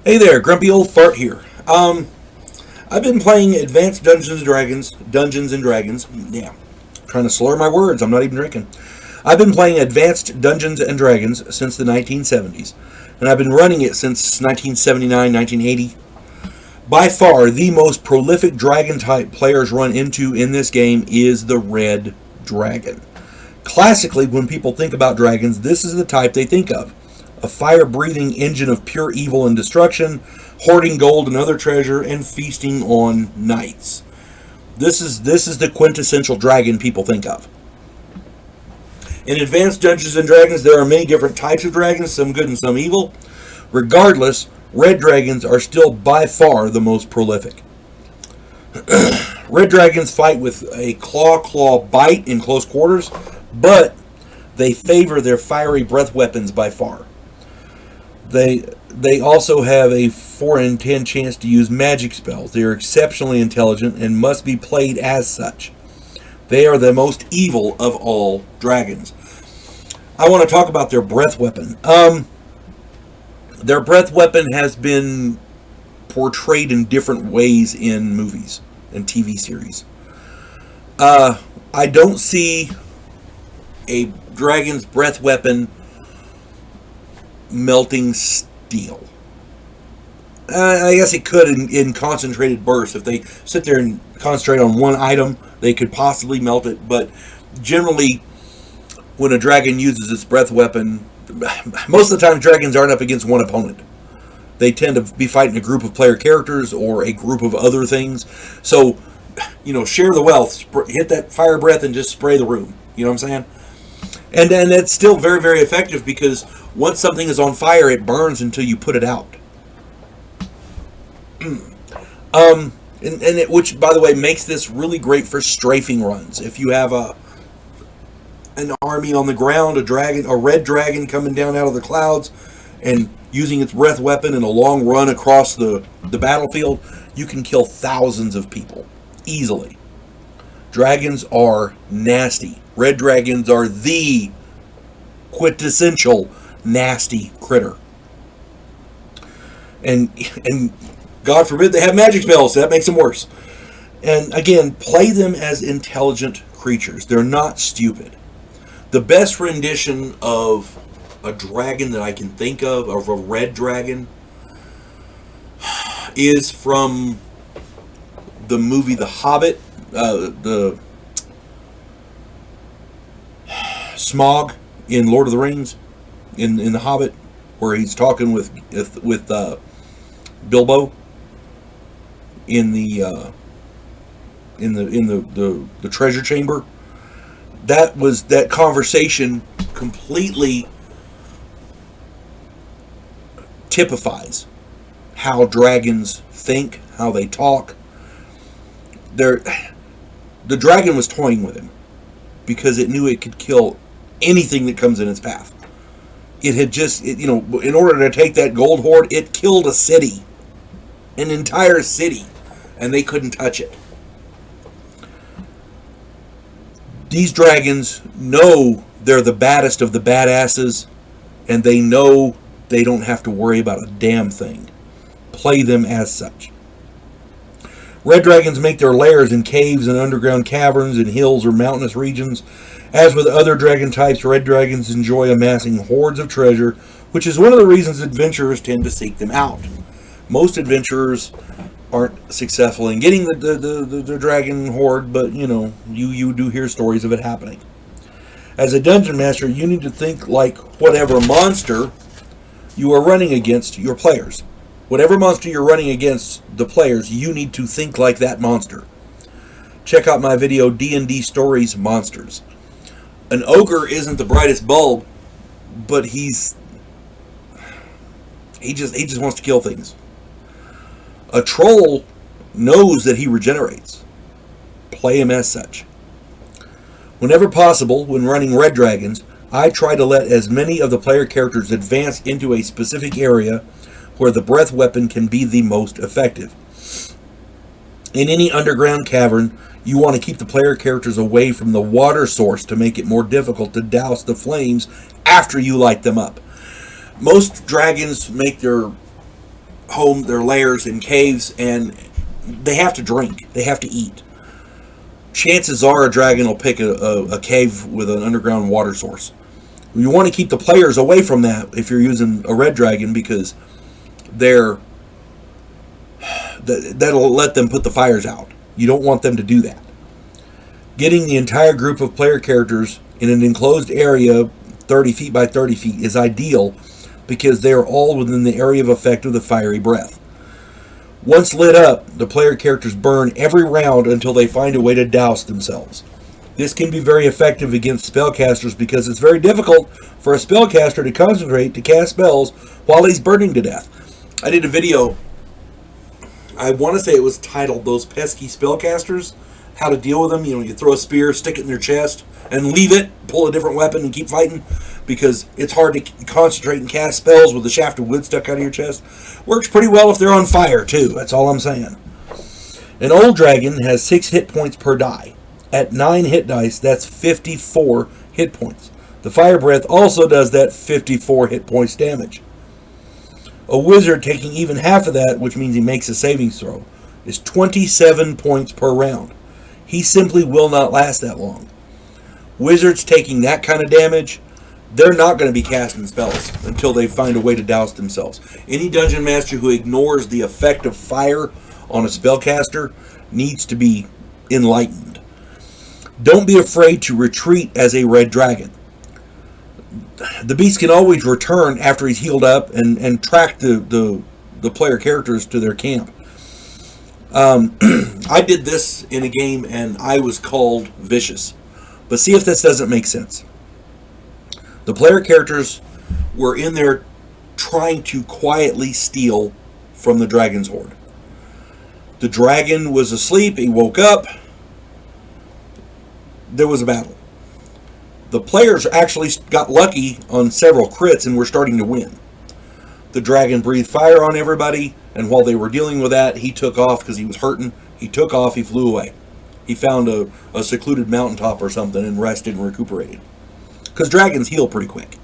Hey there, Grumpy Old Fart here. I've been playing Advanced Dungeons and Dragons. Yeah, trying to slur my words. I'm not even drinking. I've been playing Advanced Dungeons and Dragons since the 1970s, and I've been running it since 1979, 1980. By far, the most prolific dragon type players run into in this game is the Red Dragon. Classically, when people think about dragons, this is the type they think of. A fire-breathing engine of pure evil and destruction, hoarding gold and other treasure, and feasting on knights. This is the quintessential dragon people think of. In Advanced Dungeons and Dragons, there are many different types of dragons, some good and some evil. Regardless, red dragons are still by far the most prolific. Red dragons fight with a claw bite in close quarters, but they favor their fiery breath weapons by far. They also have a 4 in 10 chance to use magic spells. They are exceptionally intelligent and must be played as such. They are the most evil of all dragons. I want to talk about their breath weapon. Their breath weapon has been portrayed in different ways in movies and TV series. I don't see a dragon's breath weapon melting steel. I guess it could in concentrated bursts. If they sit there and concentrate on one item, they could possibly melt it. But generally, when a dragon uses its breath weapon, most of the time dragons aren't up against one opponent. They tend to be fighting a group of player characters or a group of other things. So, share the wealth. Hit that fire breath and just spray the room. You know what I'm saying? And it's still very, very effective because once something is on fire, it burns until you put it out. Which, by the way, makes this really great for strafing runs. If you have an army on the ground, a red dragon coming down out of the clouds, and using its breath weapon in a long run across the battlefield, you can kill thousands of people easily. Dragons are nasty. Red dragons are the quintessential nasty critter. And God forbid they have magic spells, so that makes them worse. And again, play them as intelligent creatures. They're not stupid. The best rendition of a dragon that I can think of a red dragon, is from the movie The Hobbit, the Smaug in Lord of the Rings, in The Hobbit, where he's talking with Bilbo in the treasure chamber. That conversation completely typifies how dragons think, how they talk. The dragon was toying with him because it knew it could kill anything that comes in its path. It had in order to take that gold hoard, it killed a city, an entire city, and they couldn't touch it. These dragons know they're the baddest of the badasses, and they know they don't have to worry about a damn thing. Play them as such. Red dragons make their lairs in caves and underground caverns in hills or mountainous regions. As with other dragon types, red dragons enjoy amassing hoards of treasure, which is one of the reasons adventurers tend to seek them out. Most adventurers aren't successful in getting the dragon hoard, but you do hear stories of it happening. As a dungeon master, you need to think like whatever monster you are running against your players. Whatever monster you're running against the players, you need to think like that monster. Check out my video, D&D Stories Monsters. An ogre isn't the brightest bulb, but he just wants to kill things. A troll knows that he regenerates. Play him as such. Whenever possible, when running red dragons, I try to let as many of the player characters advance into a specific area where the breath weapon can be the most effective. In any underground cavern, you want to keep the player characters away from the water source to make it more difficult to douse the flames after you light them up. Most dragons make their home, their lairs in caves, and they have to drink. They have to eat. Chances are a dragon will pick a cave with an underground water source. You want to keep the players away from that if you're using a red dragon, because that'll let them put the fires out. You don't want them to do that. Getting the entire group of player characters in an enclosed area 30 feet by 30 feet is ideal, because they are all within the area of effect of the fiery breath. Once lit up, the player characters burn every round until they find a way to douse themselves. This can be very effective against spellcasters, because it's very difficult for a spellcaster to concentrate to cast spells while he's burning to death. I did a video, I want to say it was titled "Those Pesky Spellcasters," how to deal with them. You throw a spear, stick it in their chest, and leave it, pull a different weapon, and keep fighting, because it's hard to concentrate and cast spells with the shaft of wood stuck out of your chest. Works pretty well if they're on fire, too. That's all I'm saying. An old dragon has 6 hit points per die. At 9 hit dice, that's 54 hit points. The fire breath also does that 54 hit points damage. A wizard taking even half of that, which means he makes a saving throw, is 27 points per round. He simply will not last that long. Wizards taking that kind of damage, they're not going to be casting spells until they find a way to douse themselves. Any dungeon master who ignores the effect of fire on a spellcaster needs to be enlightened. Don't be afraid to retreat as a red dragon. The beast can always return after he's healed up and track the player characters to their camp. I did this in a game and I was called vicious. But see if this doesn't make sense. The player characters were in there trying to quietly steal from the dragon's horde. The dragon was asleep, he woke up, there was a battle. The players actually got lucky on several crits and were starting to win. The dragon breathed fire on everybody, and while they were dealing with that, he took off because he was hurting. He took off, he flew away. He found a secluded mountaintop or something and rested and recuperated. Because dragons heal pretty quick,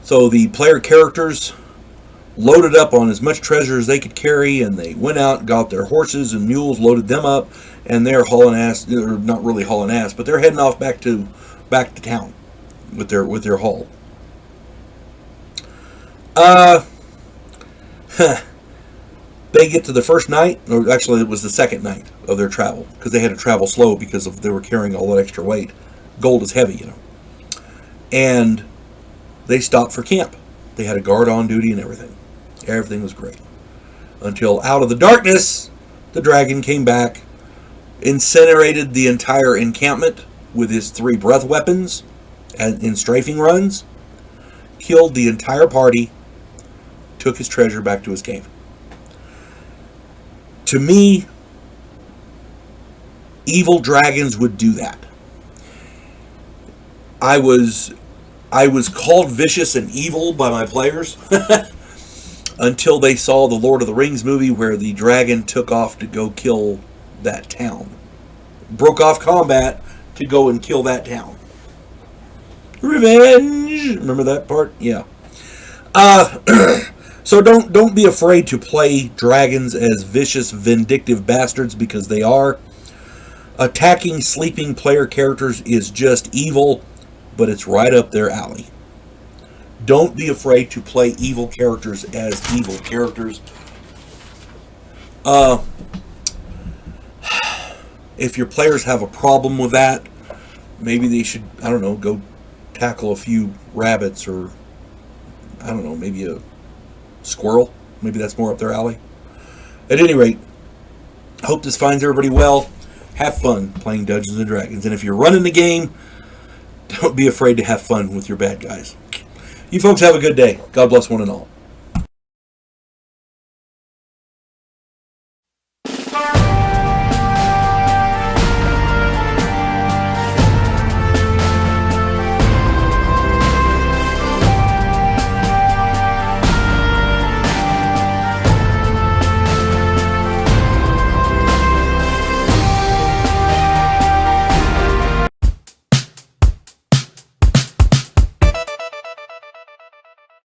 So the player characters loaded up on as much treasure as they could carry, and they went out and got their horses and mules, loaded them up, and they're hauling ass, or not really hauling ass, but they're heading off back to town with their haul. They get to the first night, or actually it was the second night of their travel, because they had to travel slow because they were carrying all that extra weight. Gold is heavy, And they stopped for camp. They had a guard on duty and everything. Everything was great. Until out of the darkness, the dragon came back, incinerated the entire encampment with his 3 breath weapons and in strafing runs, killed the entire party, took his treasure back to his cave. To me, evil dragons would do that. I was called vicious and evil by my players until they saw the Lord of the Rings movie where the dragon took off to go kill that town. Broke off combat to go and kill that town. Revenge! Remember that part? Yeah. So don't be afraid to play dragons as vicious, vindictive bastards, because they are. Attacking sleeping player characters is just evil, but it's right up their alley. Don't be afraid to play evil characters as evil characters. If your players have a problem with that, maybe they should, go tackle a few rabbits, or, maybe a squirrel. Maybe that's more up their alley. At any rate, hope this finds everybody well. Have fun playing Dungeons & Dragons. And if you're running the game, don't be afraid to have fun with your bad guys. You folks have a good day. God bless one and all.